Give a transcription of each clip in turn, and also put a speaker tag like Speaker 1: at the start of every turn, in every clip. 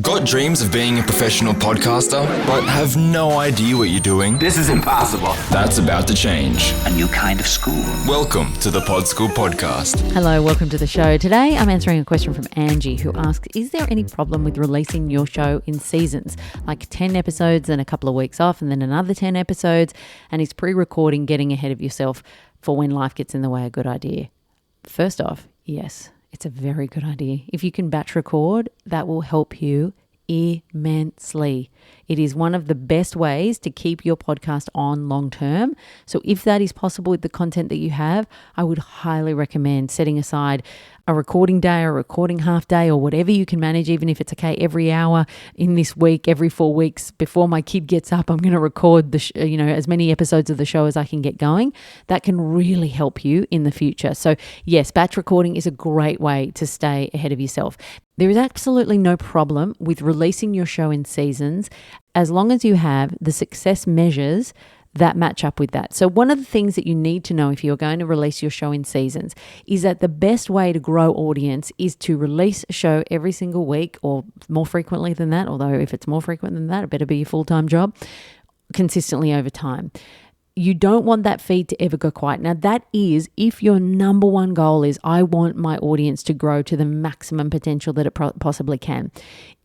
Speaker 1: Got dreams of being a professional podcaster, but have no idea what you're doing?
Speaker 2: This is impossible.
Speaker 1: That's about to change.
Speaker 2: A new kind of school.
Speaker 1: Welcome to the Pod School Podcast.
Speaker 3: Hello, welcome to the show. Today I'm answering a question from Angie who asks, is there any problem with releasing your show in seasons? Like 10 episodes and a couple of weeks off and then another 10 episodes, and is pre-recording getting ahead of yourself for when life gets in the way a good idea? First off, yes. It's a very good idea. If you can batch record, that will help you immensely. It is one of the best ways to keep your podcast on long term. So if that is possible with the content that you have, I would highly recommend setting aside a recording day or a recording half day or whatever you can manage, even if it's okay every hour in this week, every 4 weeks before my kid gets up, I'm going to record as many episodes of the show as I can get going. That can really help you in the future. So yes, batch recording is a great way to stay ahead of yourself. There is absolutely no problem with releasing your show in seasons as long as you have the success measures that match up with that. So one of the things that you need to know if you're going to release your show in seasons is that the best way to grow audience is to release a show every single week or more frequently than that, although if it's more frequent than that, it better be your full-time job, consistently over time. You don't want that feed to ever go quiet. Now that is if your number one goal is I want my audience to grow to the maximum potential that it possibly can.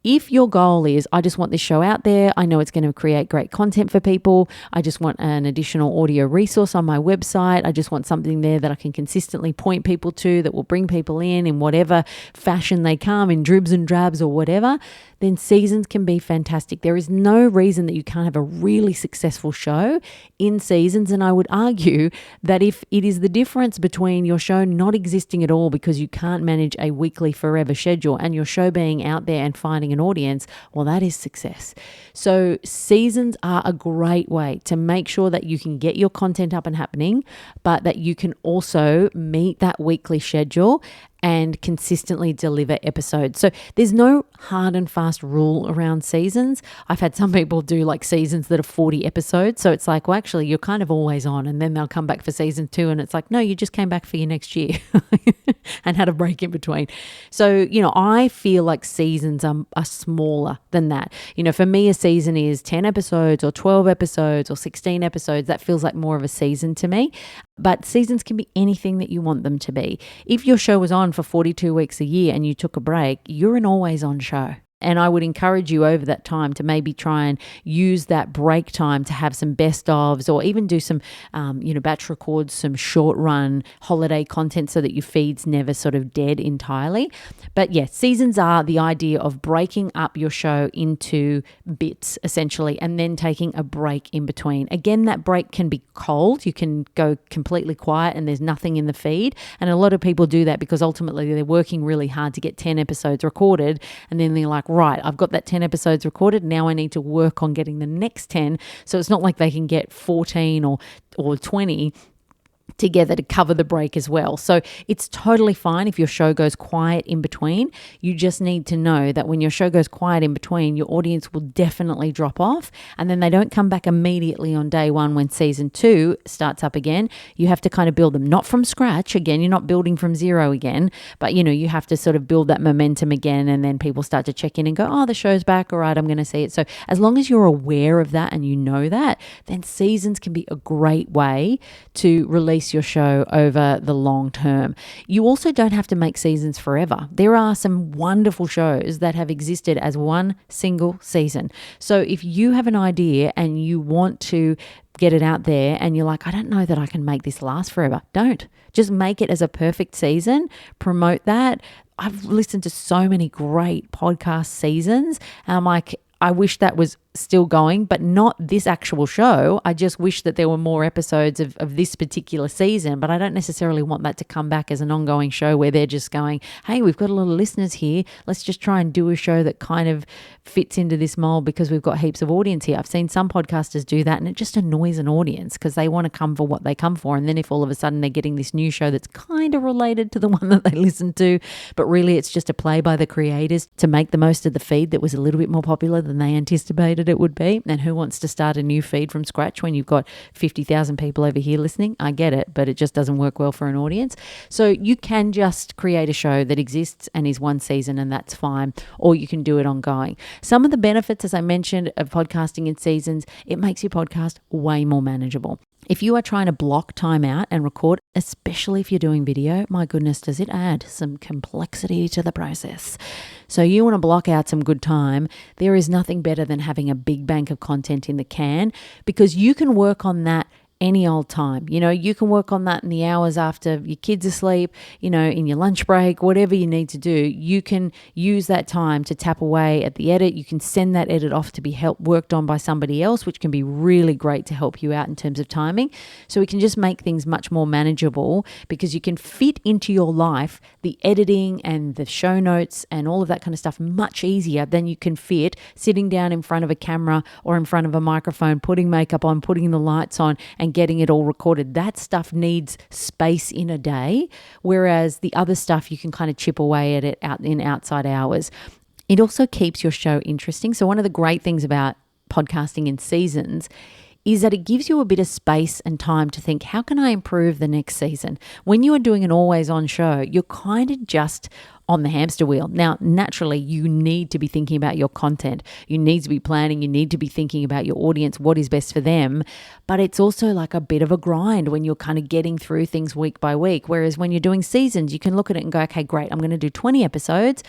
Speaker 3: If your goal is, I just want this show out there, I know it's going to create great content for people, I just want an additional audio resource on my website, I just want something there that I can consistently point people to that will bring people in whatever fashion they come, in dribs and drabs or whatever, then seasons can be fantastic. There is no reason that you can't have a really successful show in seasons, and I would argue that if it is the difference between your show not existing at all because you can't manage a weekly forever schedule and your show being out there and finding an audience, well, that is success. So seasons are a great way to make sure that you can get your content up and happening, but that you can also meet that weekly schedule and consistently deliver episodes. So there's no hard and fast rule around seasons. I've had some people do like seasons that are 40 episodes. So it's like, well, actually, you're kind of always on. And then they'll come back for season 2 and it's like, no, you just came back for your next year and had a break in between. So, I feel like seasons are smaller than that. For me, a season is 10 episodes or 12 episodes or 16 episodes. That feels like more of a season to me. But seasons can be anything that you want them to be. If your show was on for 42 weeks a year and you took a break, you're an always on show. And I would encourage you over that time to maybe try and use that break time to have some best ofs or even do some, batch records, some short run holiday content so that your feed's never sort of dead entirely. But yes, seasons are the idea of breaking up your show into bits essentially and then taking a break in between. Again, that break can be cold. You can go completely quiet and there's nothing in the feed. And a lot of people do that because ultimately they're working really hard to get 10 episodes recorded and then they're like, right, I've got that 10 episodes recorded. Now I need to work on getting the next 10. So it's not like they can get 14 or 20 together to cover the break as well. So it's totally fine if your show goes quiet in between. You just need to know that when your show goes quiet in between, your audience will definitely drop off and then they don't come back immediately on day one when season 2 starts up again. You have to kind of build them, not from scratch. Again, you're not building from zero again, but you have to sort of build that momentum again and then people start to check in and go, oh, the show's back. All right, I'm going to see it. So as long as you're aware of that and you know that, then seasons can be a great way to release your show over the long term. You also don't have to make seasons forever. There are some wonderful shows that have existed as one single season. So if you have an idea and you want to get it out there and you're like, I don't know that I can make this last forever. Don't. Just make it as a perfect season. Promote that. I've listened to so many great podcast seasons. I'm like, I wish that was still going, but not this actual show. I just wish that there were more episodes of this particular season, but I don't necessarily want that to come back as an ongoing show where they're just going, hey, we've got a lot of listeners here. Let's just try and do a show that kind of fits into this mold because we've got heaps of audience here. I've seen some podcasters do that and it just annoys an audience because they want to come for what they come for. And then if all of a sudden they're getting this new show that's kind of related to the one that they listened to, but really it's just a play by the creators to make the most of the feed that was a little bit more popular than they anticipated decided it would be. And who wants to start a new feed from scratch when you've got 50,000 people over here listening? I get it, but it just doesn't work well for an audience. So you can just create a show that exists and is one season, and that's fine, or you can do it ongoing. Some of the benefits, as I mentioned, of podcasting in seasons, it makes your podcast way more manageable. If you are trying to block time out and record, especially if you're doing video, my goodness, does it add some complexity to the process. So you want to block out some good time. There is nothing better than having a big bank of content in the can, because you can work on that any old time. You can work on that in the hours after your kids are asleep, in your lunch break, whatever you need to do. You can use that time to tap away at the edit. You can send that edit off to be worked on by somebody else, which can be really great to help you out in terms of timing. So we can just make things much more manageable, because you can fit into your life the editing and the show notes and all of that kind of stuff much easier than you can fit sitting down in front of a camera or in front of a microphone, putting makeup on, putting the lights on, and getting it all recorded. That stuff needs space in a day, whereas the other stuff you can kind of chip away at it in outside hours. It also keeps your show interesting. So one of the great things about podcasting in seasons is that it gives you a bit of space and time to think, how can I improve the next season? When you are doing an always on show, you're kind of just on the hamster wheel. Now, naturally, you need to be thinking about your content. You need to be planning. You need to be thinking about your audience, what is best for them. But it's also like a bit of a grind when you're kind of getting through things week by week. Whereas when you're doing seasons, you can look at it and go, okay, great, I'm going to do 20 episodes.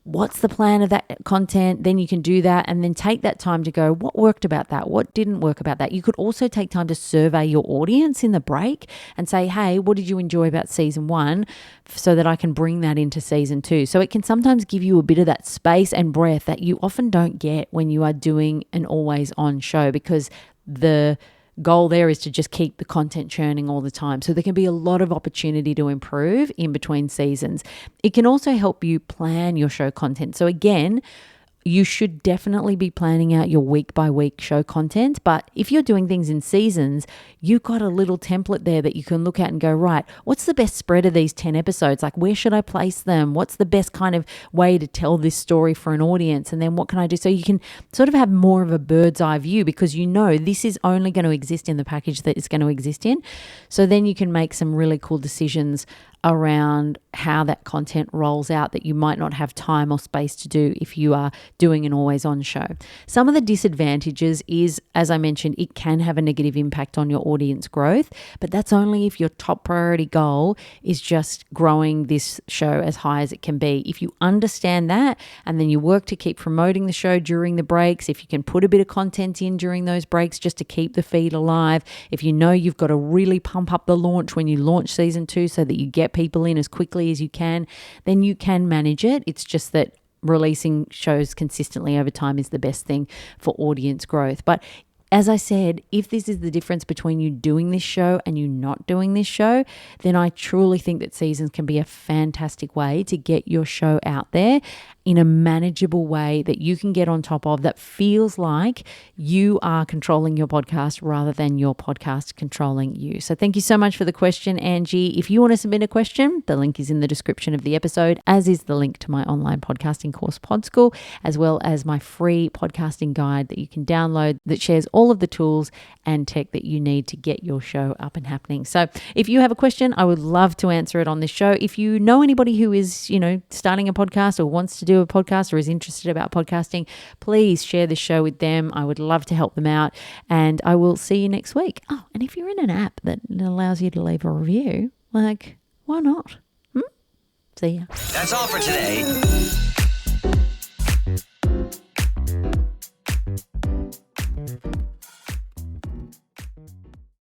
Speaker 3: What's the plan of that content? Then you can do that and then take that time to go, what worked about that? What didn't work about that? You could also take time to survey your audience in the break and say, hey, what did you enjoy about season 1 so that I can bring that into season 2? So it can sometimes give you a bit of that space and breath that you often don't get when you are doing an always on show, because the goal there is to just keep the content churning all the time. So there can be a lot of opportunity to improve in between seasons. It can also help you plan your show content. So again, you should definitely be planning out your week by week show content. But if you're doing things in seasons, you've got a little template there that you can look at and go, right, what's the best spread of these 10 episodes? Like, where should I place them? What's the best kind of way to tell this story for an audience? And then what can I do? So you can sort of have more of a bird's eye view, because you know this is only going to exist in the package that it's going to exist in. So then you can make some really cool decisions around how that content rolls out that you might not have time or space to do if you are doing an always on show. Some of the disadvantages is, as I mentioned, it can have a negative impact on your audience growth, but that's only if your top priority goal is just growing this show as high as it can be. If you understand that and then you work to keep promoting the show during the breaks, if you can put a bit of content in during those breaks just to keep the feed alive, if you know you've got to really pump up the launch when you launch season 2 so that you get people in as quickly as you can, then you can manage it. It's just that releasing shows consistently over time is the best thing for audience growth. But as I said, if this is the difference between you doing this show and you not doing this show, then I truly think that seasons can be a fantastic way to get your show out there in a manageable way that you can get on top of, that feels like you are controlling your podcast rather than your podcast controlling you. So thank you so much for the question, Angie. If you want to submit a question, the link is in the description of the episode, as is the link to my online podcasting course, Pod School, as well as my free podcasting guide that you can download that shares all of the tools and tech that you need to get your show up and happening. So if you have a question, I would love to answer it on this show. If you know anybody who is, starting a podcast or wants to do a podcast or is interested about podcasting, please share this show with them. I would love to help them out, and I will see you next week. Oh, and if you're in an app that allows you to leave a review, why not? See ya.
Speaker 2: That's all for today.